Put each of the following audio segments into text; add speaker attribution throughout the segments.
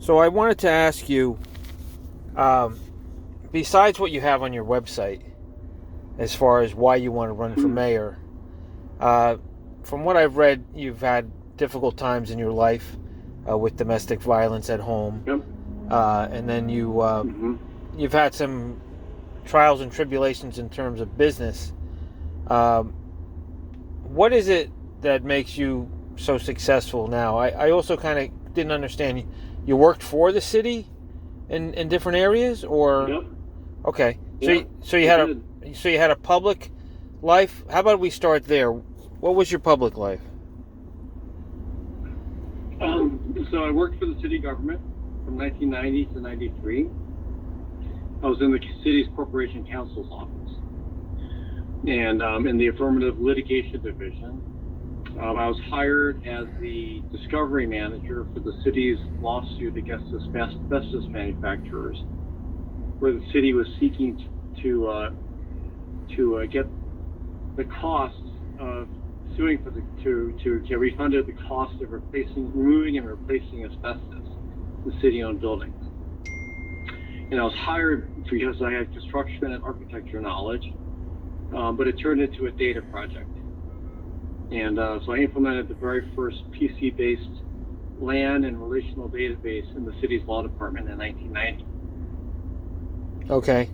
Speaker 1: So I wanted to ask you, besides what you have on your website, as far as why you want to run for mayor, from what I've read, you've had difficult times in your life with domestic violence at home,
Speaker 2: Yep.
Speaker 1: and then you've had some trials and tribulations in terms of business. What is it that makes you so successful now? I also kind of didn't understand. You worked for the city in different areas, or
Speaker 2: Yep.
Speaker 1: okay.
Speaker 2: Yep.
Speaker 1: So you had a public life. How about we start there? What was your public life?
Speaker 2: So I worked for the city government from 1990 to 93. I was in the city's corporation counsel's office, and in the affirmative litigation division. I was hired as the discovery manager for the city's lawsuit against asbestos manufacturers, where the city was seeking to get the costs of suing for to get refunded the cost of removing and replacing asbestos in city-owned buildings. And I was hired because I had construction and architecture knowledge, but it turned into a data project. And so I implemented the very first PC-based land and relational database in the city's law department in 1990.
Speaker 1: Okay.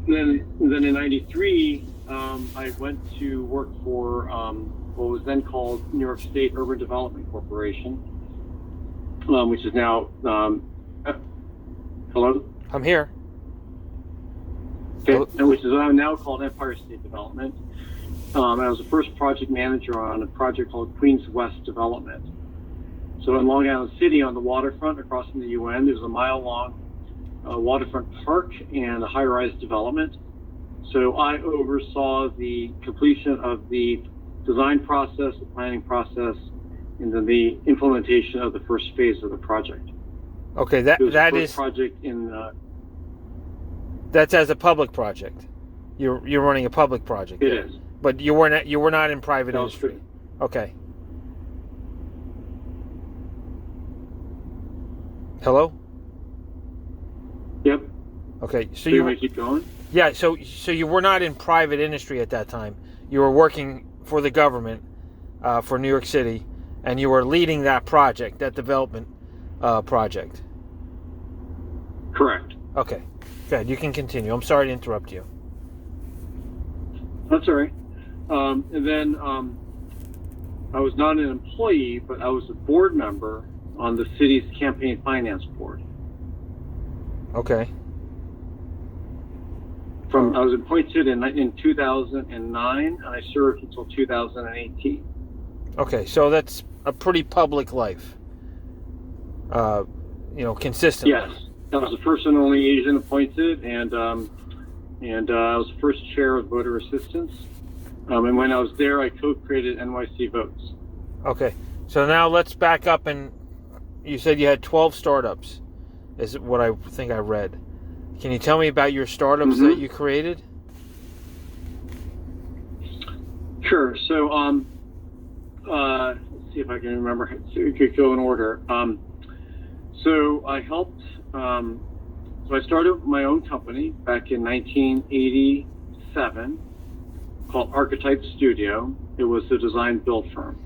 Speaker 2: Then in 93, I went to work for what was then called New York State Urban Development Corporation, which is now, hello?
Speaker 1: I'm here.
Speaker 2: Okay. And which is now called Empire State Development. I was the first project manager on a project called Queens West Development. So in Long Island City, on the waterfront across from the UN, there's a mile-long waterfront park and a high-rise development. So I oversaw the completion of the design process, the planning process, and then the implementation of the first phase of the project.
Speaker 1: Okay,
Speaker 2: It was
Speaker 1: that
Speaker 2: the
Speaker 1: is
Speaker 2: first project in.
Speaker 1: that's as a public project. You're running a public project.
Speaker 2: It is.
Speaker 1: But you were not in private
Speaker 2: No,
Speaker 1: industry. Okay. Hello?
Speaker 2: Yep.
Speaker 1: Okay. So
Speaker 2: you
Speaker 1: you
Speaker 2: want to keep going?
Speaker 1: Yeah, so you were not in private industry at that time. You were working for the government for New York City, and you were leading that project, that development project.
Speaker 2: Correct.
Speaker 1: Okay. Good. You can continue. I'm sorry to interrupt you.
Speaker 2: That's all right. And then I was not an employee, but I was a board member on the city's campaign finance board.
Speaker 1: Okay.
Speaker 2: I was appointed in 2009, and I served until 2018.
Speaker 1: Okay, so that's a pretty public life. Consistently.
Speaker 2: Yes, I was the first and only Asian appointed, and I was the first chair of voter assistance. And when I was there, I co-created NYC Votes.
Speaker 1: Okay, so now let's back up, and you said you had 12 startups, is what I think I read. Can you tell me about your startups that you created?
Speaker 2: Sure. So, let's see if I can remember. So we could go in order. So I helped. So I started my own company back in 1987 called Archetype Studio. It was a design build firm.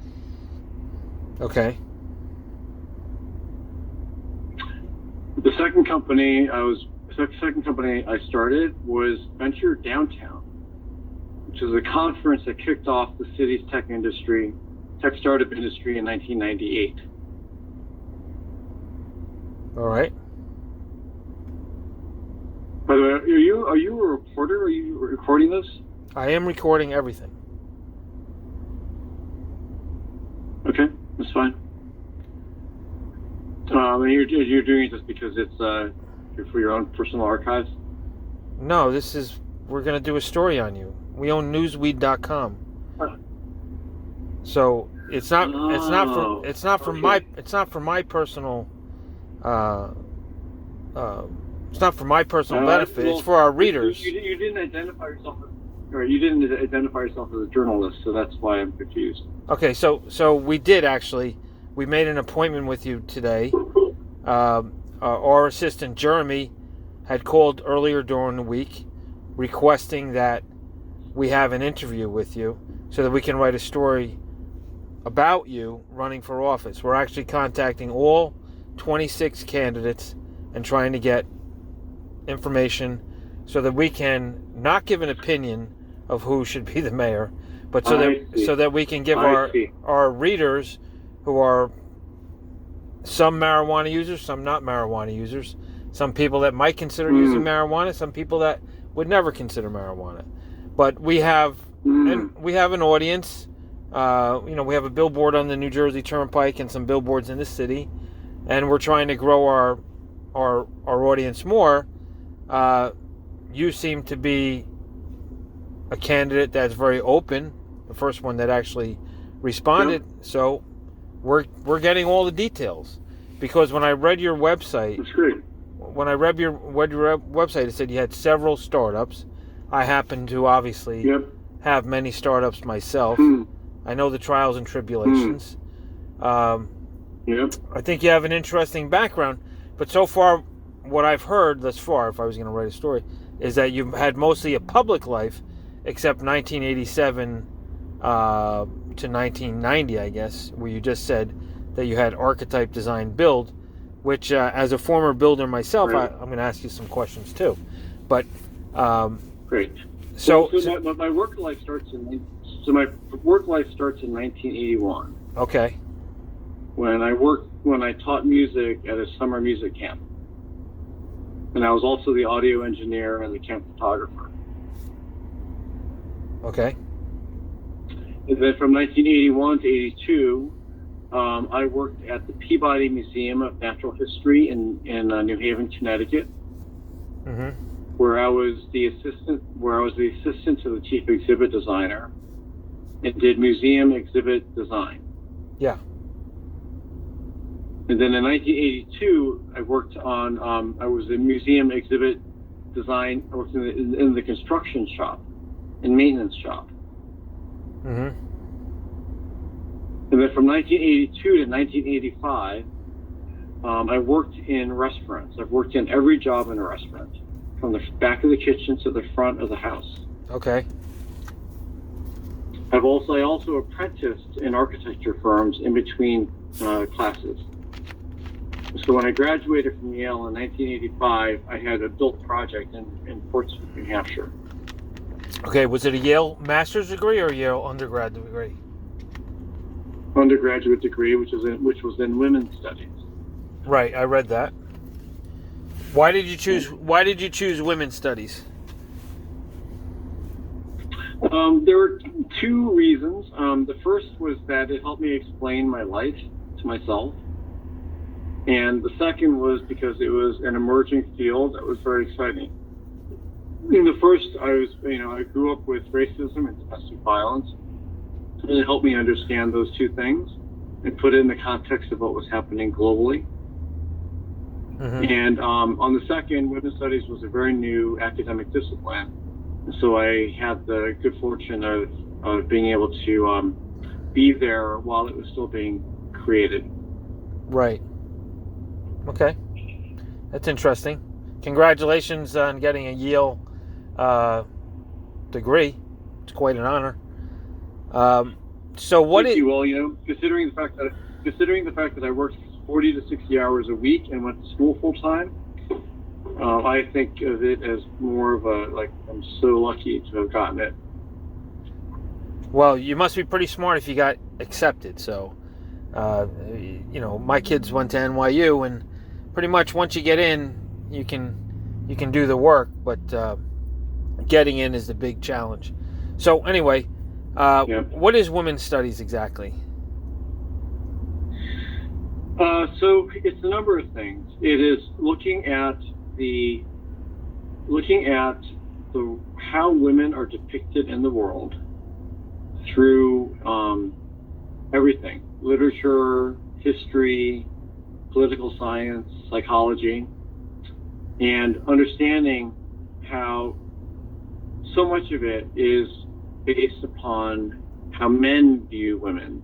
Speaker 1: Okay.
Speaker 2: The second company I started was Venture Downtown, which is a conference that kicked off the city's tech startup industry in 1998.
Speaker 1: All right.
Speaker 2: By the way, are you a reporter? Are you recording this?
Speaker 1: I am recording everything.
Speaker 2: Okay, that's fine. And you're doing it just because it's for your own personal archives?
Speaker 1: No, we're going to do a story on you. We own Newsweed.com. So it's not for my personal benefit.
Speaker 2: Well,
Speaker 1: it's for our readers.
Speaker 2: You didn't identify yourself as a journalist, so that's why I'm confused.
Speaker 1: Okay, so we did actually. We made an appointment with you today Our assistant Jeremy had called earlier during the week requesting that we have an interview with you so that we can write a story about you running for office. We're actually contacting all 26 candidates and trying to get information so that we can not give an opinion of who should be the mayor, but so that we can give our readers, who are some marijuana users, some not marijuana users, some people that might consider using marijuana, some people that would never consider marijuana. But we have an audience. We have a billboard on the New Jersey Turnpike and some billboards in the city, and we're trying to grow our audience more. You seem to be a candidate that's very open, the first one that actually responded. Yep. So we're getting all the details, because when I read your website,
Speaker 2: that's great.
Speaker 1: When I read your website, it said you had several startups. I happen to obviously have many startups myself. I know the trials and tribulations. I think you have an interesting background, but so far, what I've heard thus far, if I was going to write a story, is that you've had mostly a public life, except 1987 to 1990, I guess, where you just said that you had archetype, design, build, which as a former builder myself, right. I'm going to ask you some questions too. But
Speaker 2: great.
Speaker 1: So
Speaker 2: my work life starts in 1981.
Speaker 1: Okay.
Speaker 2: When I taught music at a summer music camp, and I was also the audio engineer and the camp photographer.
Speaker 1: Okay.
Speaker 2: And then from 1981 to 82, I worked at the Peabody Museum of Natural History in New Haven, Connecticut, where I was the assistant to the chief exhibit designer, and did museum exhibit design.
Speaker 1: Yeah.
Speaker 2: And then in 1982, I worked on. I was a museum exhibit design. I worked in the construction shop, and maintenance shop. And then from 1982 to 1985, I worked in restaurants. I've worked in every job in a restaurant, from the back of the kitchen to the front of the house.
Speaker 1: Okay.
Speaker 2: I also apprenticed in architecture firms in between classes. So when I graduated from Yale in 1985, I had a built project in Portsmouth, New Hampshire.
Speaker 1: Okay, was it a Yale master's degree or a Yale undergraduate degree?
Speaker 2: Undergraduate degree, which was in women's studies.
Speaker 1: Right, I read that. Why did you choose women's studies?
Speaker 2: There were two reasons. The first was that it helped me explain my life to myself. And the second was because it was an emerging field that was very exciting. In the first, I grew up with racism and domestic violence, and it helped me understand those two things and put it in the context of what was happening globally. And on the second, women's studies was a very new academic discipline, and so I had the good fortune of being able to be there while it was still being created.
Speaker 1: Right. Okay, that's interesting. Congratulations on getting a Yale degree. It's quite an honor. So what?
Speaker 2: Thank you. Well, considering the fact that I worked 40 to 60 hours a week and went to school full time, I think of it as more of I'm so lucky to have gotten it.
Speaker 1: Well, you must be pretty smart if you got accepted. So, my kids went to NYU, and pretty much once you get in, you can do the work, but getting in is the big challenge. So anyway, what is women's studies exactly?
Speaker 2: So it's a number of things. It is looking at how women are depicted in the world through everything: literature, history, political science, psychology, and understanding how so much of it is based upon how men view women.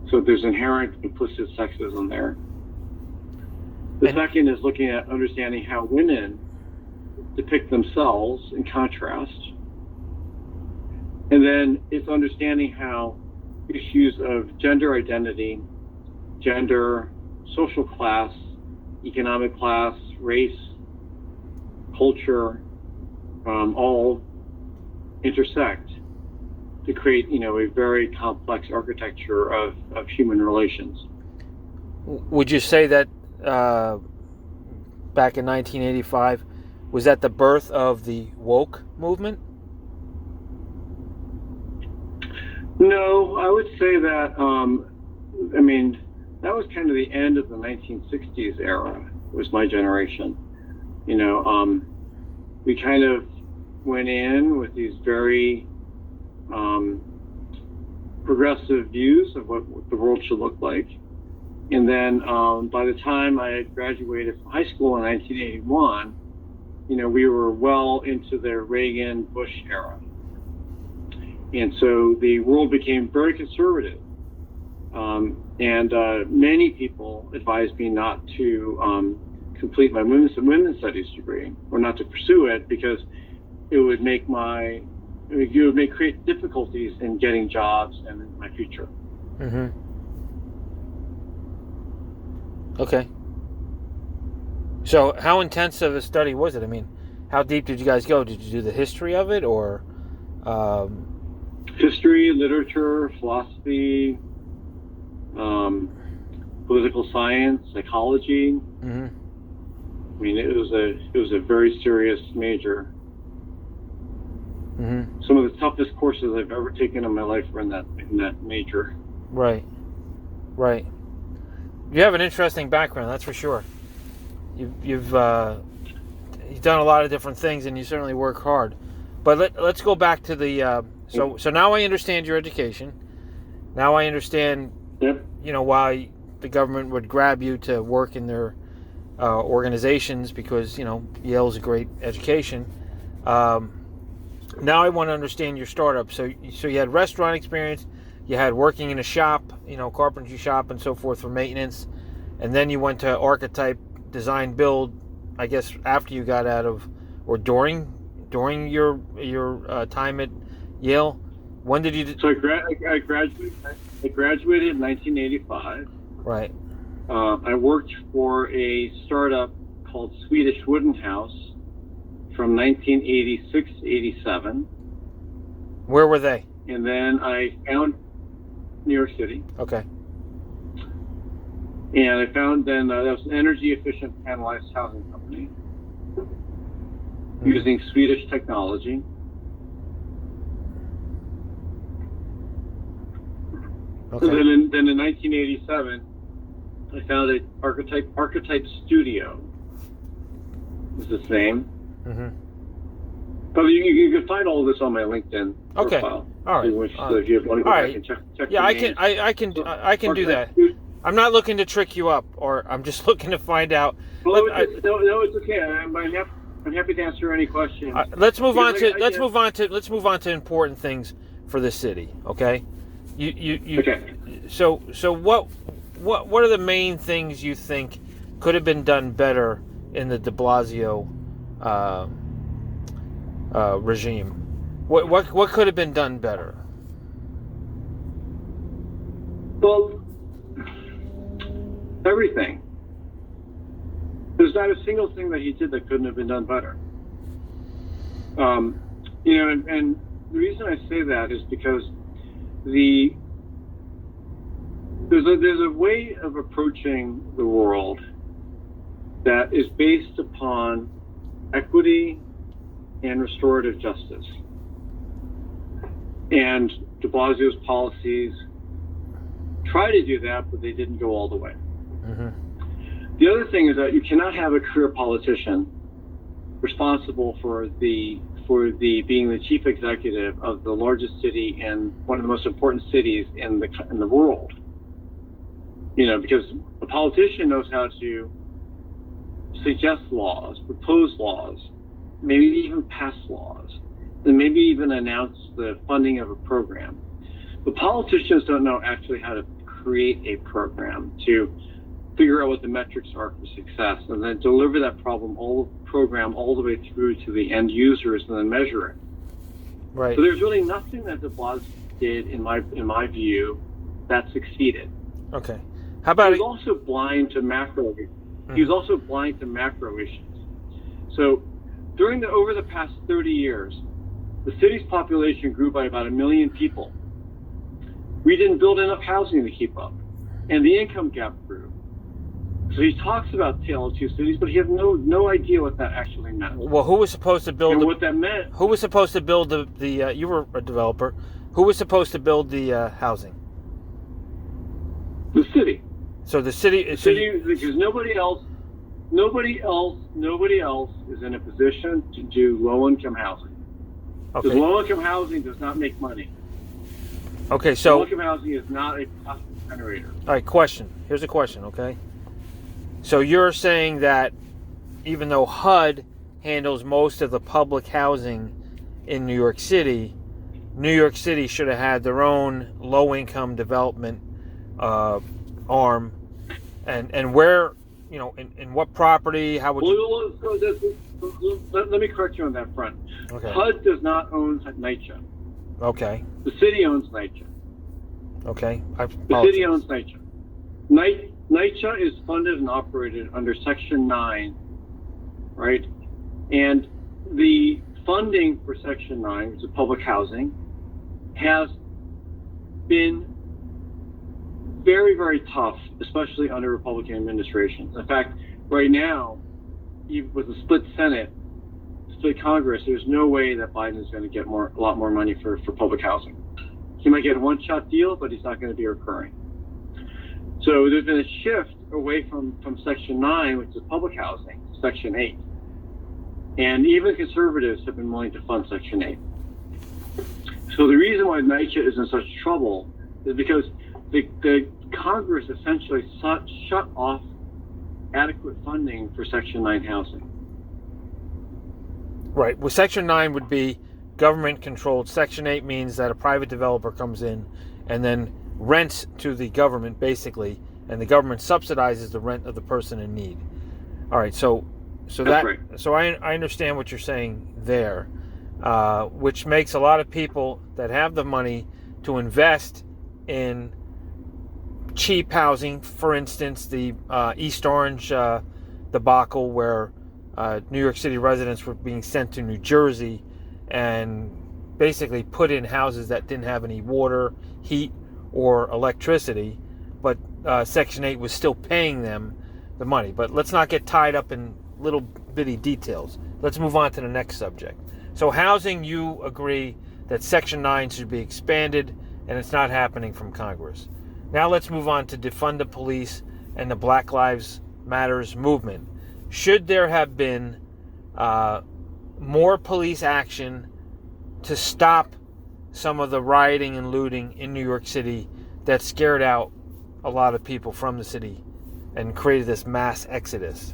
Speaker 2: So there's inherent implicit sexism there. The second is looking at understanding how women depict themselves in contrast. And then it's understanding how issues of gender identity, gender, social class, economic class, race, culture, all intersect to create, a very complex architecture of human relations.
Speaker 1: Would you say that back in 1985, was that the birth of the woke movement?
Speaker 2: No, I would say that, that was kind of the end of the 1960s era, was my generation. We kind of went in with these very progressive views of what the world should look like. And then by the time I had graduated from high school in 1981, we were well into the Reagan-Bush era. And so the world became very conservative. And many people advised me not to complete my women's studies degree, or not to pursue it, because it would create difficulties in getting jobs and in my future.
Speaker 1: Mm-hmm. Okay. So how intensive a study was it? How deep did you guys go? Did you do the history of it, or?
Speaker 2: History, literature, philosophy, political science, psychology.
Speaker 1: Mm-hmm.
Speaker 2: It was a very serious major.
Speaker 1: Mm-hmm.
Speaker 2: Some of the toughest courses I've ever taken in my life were in that major.
Speaker 1: Right. You have an interesting background, that's for sure. You've done a lot of different things, and you certainly work hard. But let's go back to the so now I understand your education. Now I understand,
Speaker 2: Yep.
Speaker 1: Why the government would grab you to work in their organizations, because Yale's a great education. Now I want to understand your startup. So you had restaurant experience, you had working in a shop, carpentry shop and so forth for maintenance, and then you went to archetype, design, build. I guess after you got out of, or during your time at Yale. When did you?
Speaker 2: So I graduated in 1985.
Speaker 1: Right.
Speaker 2: I worked for a startup called Swedish Wooden House from 1986 to 87.
Speaker 1: Where were they?
Speaker 2: And then I found New York City.
Speaker 1: Okay.
Speaker 2: And I found then that was an energy efficient panelized housing company using Swedish technology.
Speaker 1: Okay.
Speaker 2: And then in 1987, I founded Archetype Studio. Is its name.
Speaker 1: Mm-hmm.
Speaker 2: But you can find all of this on my LinkedIn profile.
Speaker 1: All right.
Speaker 2: If you want to go back and check.
Speaker 1: Yeah, I can do that. I'm not looking to trick you up, or I'm just looking to find out.
Speaker 2: Well, no, it's okay. I'm happy to answer any questions.
Speaker 1: Let's move on to important things for the city. Okay.
Speaker 2: Okay.
Speaker 1: So what are the main things you think could have been done better in the de Blasio regime? What could have been done better?
Speaker 2: Well, everything. There's not a single thing that he did that couldn't have been done better. And the reason I say that is because there's a way of approaching the world that is based upon equity and restorative justice. And de Blasio's policies try to do that, but they didn't go all the way.
Speaker 1: Mm-hmm.
Speaker 2: The other thing is that you cannot have a career politician responsible for being the chief executive of the largest city and one of the most important cities in the world. Because a politician knows how to suggest laws, propose laws, maybe even pass laws, and maybe even announce the funding of a program. But politicians don't know actually how to create a program, to figure out what the metrics are for success, and then deliver that program all the way through to the end users, and then measure it.
Speaker 1: Right.
Speaker 2: So there's really nothing that de Blasio did, in my view, that succeeded.
Speaker 1: Okay. How about
Speaker 2: he was also blind to macro? He was also blind to macro issues. So over the past 30 years, the city's population grew by about 1 million people. We didn't build enough housing to keep up, and the income gap grew. So he talks about Tale of Two Cities, but he has no idea what that actually meant.
Speaker 1: Well, who was supposed to build?
Speaker 2: What that meant?
Speaker 1: Who was supposed to build the? You were a developer. Who was supposed to build the housing?
Speaker 2: The city.
Speaker 1: So the city.
Speaker 2: Because nobody else is in a position to do low-income housing.
Speaker 1: Okay.
Speaker 2: Because low-income housing does not make money.
Speaker 1: Okay, so
Speaker 2: low-income housing is not a profit generator.
Speaker 1: All right, question. Here's a question, okay? So you're saying that even though HUD handles most of the public housing in New York City should have had their own low-income development arm, and where, in what property, how would you...
Speaker 2: Let me correct you on that front.
Speaker 1: Okay.
Speaker 2: HUD does not own NYC.
Speaker 1: Okay.
Speaker 2: The city owns NYC.
Speaker 1: Okay.
Speaker 2: The city owns NYC. NYC is funded and operated under Section 9, right? And the funding for Section 9, which is public housing, has been very, very tough, especially under Republican administrations. In fact, right now, with the split Senate, split Congress, there's no way that Biden is going to get a lot more money for public housing. He might get a one-shot deal, but it's not going to be recurring. So there's been a shift away from Section 9, which is public housing, to Section 8. And even conservatives have been willing to fund Section 8. So the reason why NYC is in such trouble is because the Congress essentially shut off adequate funding for Section 9 housing.
Speaker 1: Right. Well, Section 9 would be government-controlled. Section 8 means that a private developer comes in and then rents to the government, basically, and the government subsidizes the rent of the person in need. All right. So
Speaker 2: That's right.
Speaker 1: So I understand what you're saying there, which makes a lot of people that have the money to invest in cheap housing, for instance, the East Orange debacle, where New York City residents were being sent to New Jersey and basically put in houses that didn't have any water, heat, or electricity, but Section 8 was still paying them the money. But let's not get tied up in little bitty details. Let's move on to the next subject. So housing, you agree that Section 9 should be expanded, and it's not happening from Congress. Now let's move on to defund the police and the Black Lives Matters movement. Should there have been more police action to stop some of the rioting and looting in New York City that scared out a lot of people from the city and created this mass exodus?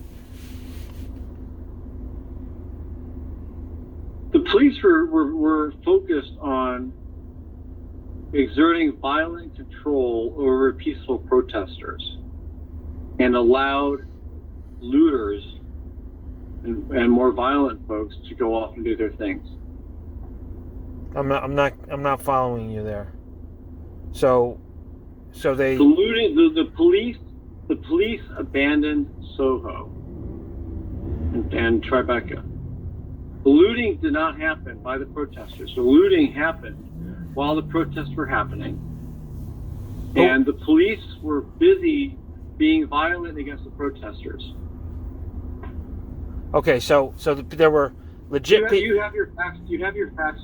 Speaker 2: The police were focused on exerting violent control over peaceful protesters and allowed looters and more violent folks to go off and do their things.
Speaker 1: I'm not following you there. So they
Speaker 2: the police abandoned Soho and Tribeca. The looting did not happen by the protesters. The looting happened while the protests were happening, and the police were busy being violent against the protesters.
Speaker 1: Okay, so there were legit people.
Speaker 2: You have your facts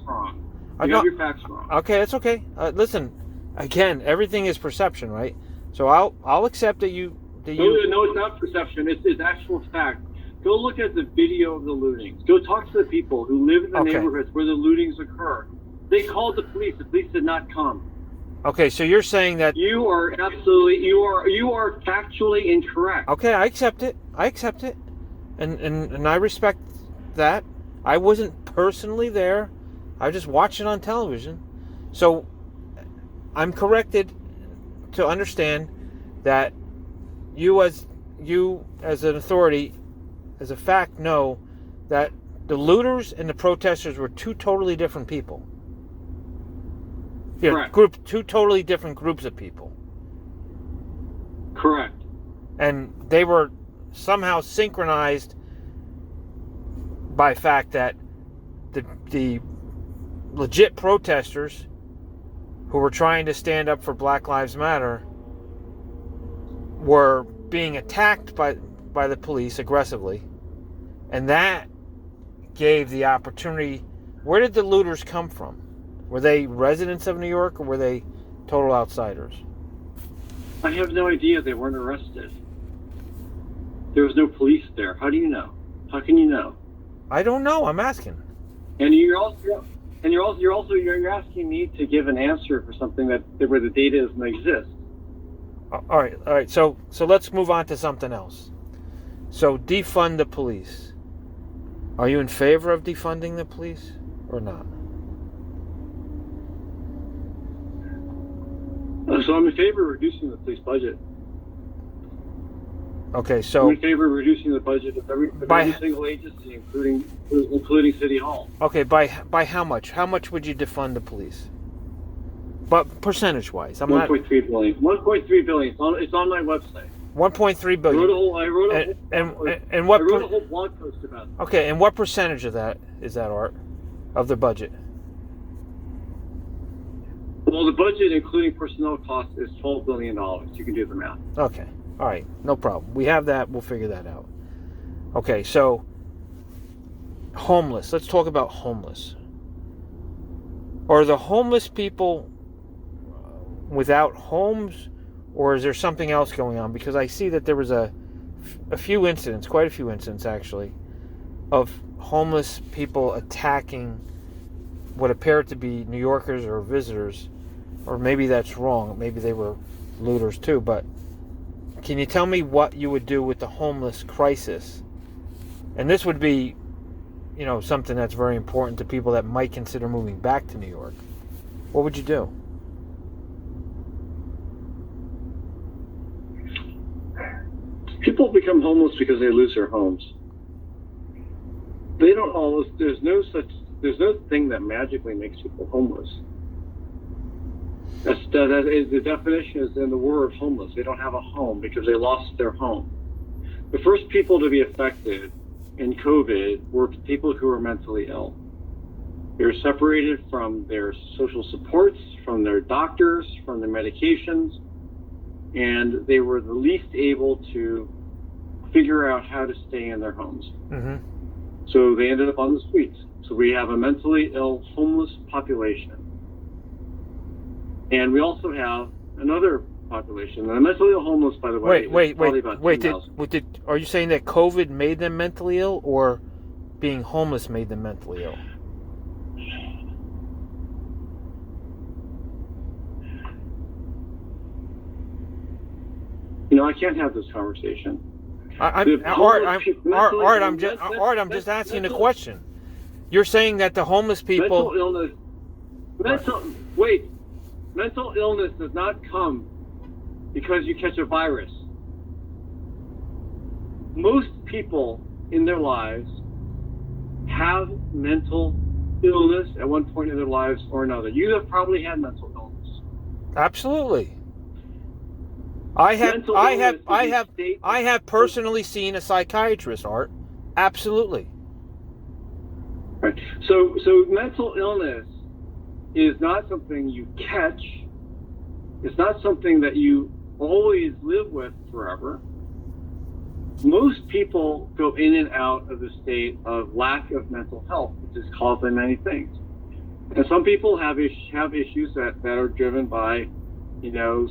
Speaker 2: wrong. You have your facts wrong.
Speaker 1: Okay, that's okay. Listen, again, everything is perception, right? So I'll accept that you.
Speaker 2: No, it's not perception. It's actual fact. Go look at the video of the lootings. Go talk to the people who live in the neighborhoods where the lootings occur. They called the police. The police did not come.
Speaker 1: Okay, so you're saying that
Speaker 2: you are factually incorrect.
Speaker 1: Okay, I accept it, and I respect that. I wasn't personally there. I just watched it on television. So I'm corrected to understand that you as an authority, as a fact, know that the looters and the protesters were two totally different people.
Speaker 2: Correct.
Speaker 1: Two totally different groups of people.
Speaker 2: Correct.
Speaker 1: And they were somehow synchronized by fact that the legit protesters who were trying to stand up for Black Lives Matter were being attacked by the police aggressively, and that gave the opportunity. Where did the looters come from? Were they residents of New York, or were they total outsiders?
Speaker 2: I have no idea. They weren't arrested. There was no police there. How do you know? How can you know?
Speaker 1: I don't know. I'm asking.
Speaker 2: And you're asking me to give an answer for something where the data doesn't exist.
Speaker 1: All right. So let's move on to something else. So defund the police. Are you in favor of defunding the police or not?
Speaker 2: So I'm in favor of reducing the police budget.
Speaker 1: Okay, so
Speaker 2: I'm in favor of reducing the budget of every single agency, including City Hall.
Speaker 1: Okay, by how much? How much would you defund the police? But percentage-wise, I'm
Speaker 2: 1.3 billion. 1.3 billion. It's on my website.
Speaker 1: 1.3 billion.
Speaker 2: I wrote a whole blog post about it.
Speaker 1: Okay, and what percentage of that is that, Art, of the budget?
Speaker 2: Well, the budget, including personnel costs, is $12 billion. You can do the math.
Speaker 1: Okay. All right. No problem. We have that. We'll figure that out. Okay. So, homeless. Let's talk about homeless. Are the homeless people without homes, or is there something else going on? Because I see that there was a few incidents, quite a few incidents actually, of homeless people attacking what appeared to be New Yorkers or visitors. Or maybe that's wrong. Maybe they were looters too. But can you tell me what you would do with the homeless crisis? And this would be, something that's very important to people that might consider moving back to New York. What would you do?
Speaker 2: People become homeless because they lose their homes. They don't always. There's no thing that magically makes people homeless. The definition is in the word homeless. They don't have a home because they lost their home. The first people to be affected in COVID were people who were mentally ill. They were separated from their social supports, from their doctors, from their medications, and they were the least able to figure out how to stay in their homes.
Speaker 1: Mm-hmm.
Speaker 2: So they ended up on the streets. So we have a mentally ill homeless population. And we also have another population. And the mentally ill homeless, by the way,
Speaker 1: wait.
Speaker 2: About
Speaker 1: Are you saying that COVID made them mentally ill, or being homeless made them mentally ill?
Speaker 2: I can't have this conversation.
Speaker 1: Art, I'm just asking a question. You're saying that the homeless people...
Speaker 2: Mental illness does not come because you catch a virus. Most people in their lives have mental illness at one point in their lives or another. You have probably had mental illness.
Speaker 1: Absolutely. I have personally seen a psychiatrist, Art. Absolutely.
Speaker 2: Right. So mental illness is not something you catch. It's not something that you always live with forever. Most people go in and out of the state of lack of mental health, which is caused by many things. And some people have issues that are driven by,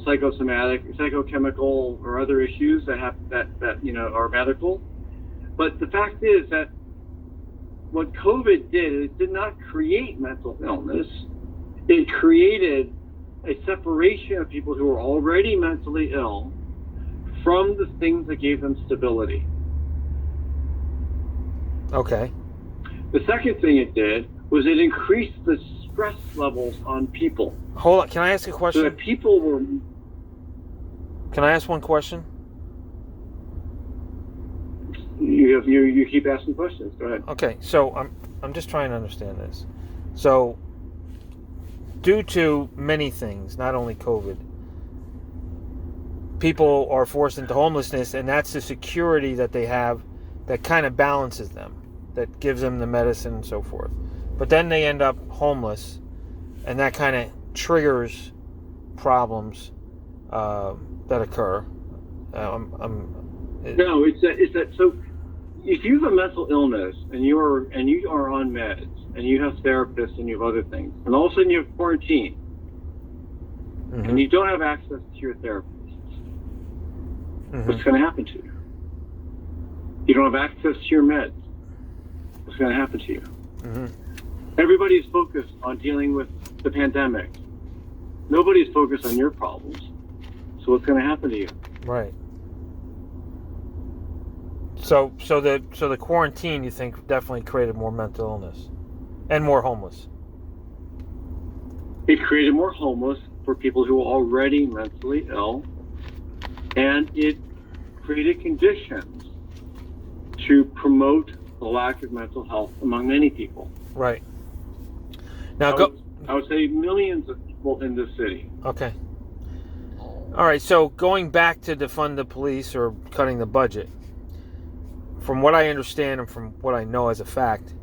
Speaker 2: psychosomatic, psychochemical, or other issues that are medical. But the fact is that what COVID did, it did not create mental illness. It created a separation of people who were already mentally ill from the things that gave them stability.
Speaker 1: Okay.
Speaker 2: The second thing it did was it increased the stress levels on people.
Speaker 1: Hold on. Can I ask a question?
Speaker 2: So that people were...
Speaker 1: Can I ask one question?
Speaker 2: You keep asking questions. Go ahead.
Speaker 1: Okay, so I'm just trying to understand this. So, due to many things, not only COVID, people are forced into homelessness, and that's the security that they have that kind of balances them, that gives them the medicine and so forth. But then they end up homeless, and that kind of triggers problems that occur.
Speaker 2: No, it's that. So, if you have a mental illness and you are on meds and you have therapists and you have other things, and all of a sudden you have quarantine,
Speaker 1: mm-hmm.
Speaker 2: and you don't have access to your therapist,
Speaker 1: mm-hmm.
Speaker 2: what's going to happen to you? You don't have access to your meds. What's going to happen to you?
Speaker 1: Mm-hmm.
Speaker 2: Everybody's focused on dealing with the pandemic. Nobody's focused on your problems. So what's going to happen to you?
Speaker 1: Right. So the quarantine, you think, definitely created more mental illness and more homeless.
Speaker 2: It created more homeless for people who were already mentally ill, and it created conditions to promote the lack of mental health among many people.
Speaker 1: Right. Now
Speaker 2: I would say millions of people in this city.
Speaker 1: Okay. All right, so going back to defund the police or cutting the budget, from what I understand and from what I know as a fact,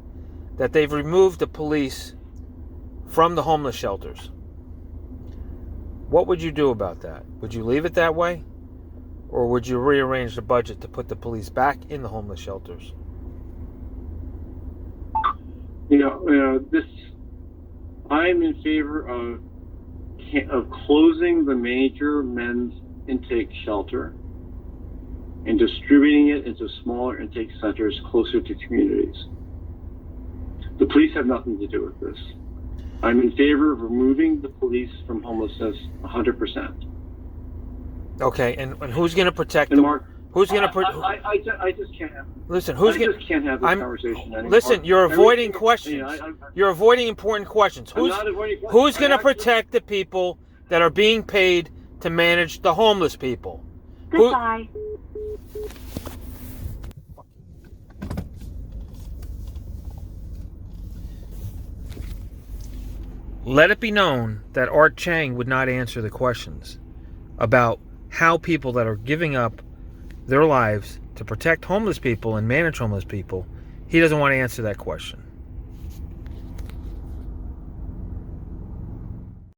Speaker 1: that they've removed the police from the homeless shelters. What would you do about that? Would you leave it that way? Or would you rearrange the budget to put the police back in the homeless shelters?
Speaker 2: I'm in favor of closing the major men's intake shelter and distributing it into smaller intake centers closer to communities. The police have nothing to do with this. I'm in favor of removing the police from homelessness 100%.
Speaker 1: Okay, and who's going to protect
Speaker 2: and
Speaker 1: them?
Speaker 2: Mark,
Speaker 1: Who's going to
Speaker 2: I just can't have.
Speaker 1: Listen,
Speaker 2: just can't have this conversation anymore.
Speaker 1: Listen, you're avoiding questions. You're avoiding important questions. Who's going to protect the people that are being paid to manage the homeless people?
Speaker 3: Goodbye.
Speaker 1: Let it be known that Art Chang would not answer the questions about how people that are giving up their lives to protect homeless people and manage homeless people, he doesn't want to answer that question.